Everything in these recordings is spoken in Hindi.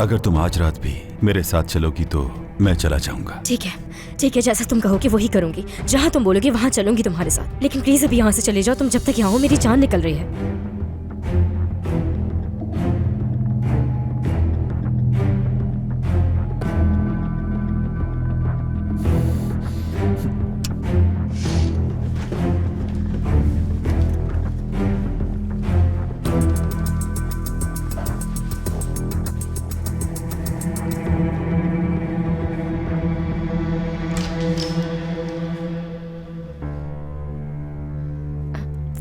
अगर तुम आज रात भी मेरे साथ चलोगी तो मैं चला जाऊंगा। ठीक है, जैसा तुम कहोगे वही करूंगी। जहाँ तुम बोलोगे वहाँ चलूंगी तुम्हारे साथ। लेकिन प्लीज अभी यहाँ से चले जाओ। तुम जब तक यहाँ हो मेरी जान निकल रही है।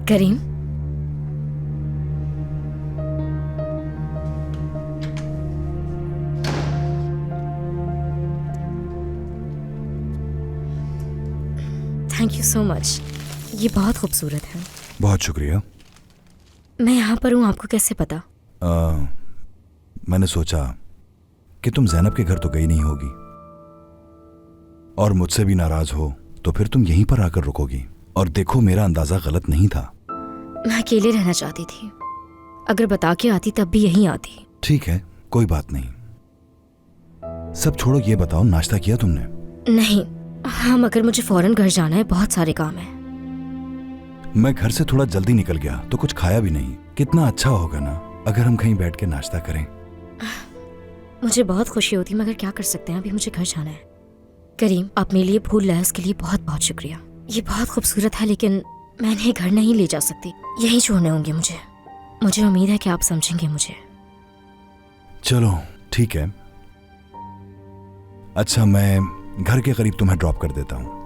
करीम, थैंक यू सो मच। ये बहुत खूबसूरत है। बहुत शुक्रिया। मैं यहाँ पर हूँ, आपको कैसे पता? मैंने सोचा कि तुम जैनब के घर तो गई नहीं होगी और मुझसे भी नाराज हो तो फिर तुम यहीं पर आकर रुकोगी। और देखो, मेरा अंदाजा गलत नहीं था। मैं अकेले रहना चाहती थी। अगर बता के आती तब भी यहीं आती। ठीक है, कोई बात नहीं। सब छोड़ो, ये बताओ नाश्ता किया तुमने? नहीं, हाँ, मगर मुझे फौरन घर जाना है, बहुत सारे काम है। मैं घर से थोड़ा जल्दी निकल गया तो कुछ खाया भी नहीं। कितना अच्छा होगा ना अगर हम कहीं बैठ के नाश्ता करें। मुझे बहुत खुशी होती, मगर क्या कर सकते हैं, अभी मुझे घर जाना है। करीम, आप मेरे लिए फूल लाए उसके लिए बहुत बहुत शुक्रिया। ये बहुत खूबसूरत है, लेकिन मैं इन्हें घर नहीं ले जा सकती। यहीं छोड़ने होंगे मुझे। मुझे उम्मीद है कि आप समझेंगे मुझे। चलो ठीक है। अच्छा, मैं घर के करीब तुम्हें ड्रॉप कर देता हूँ।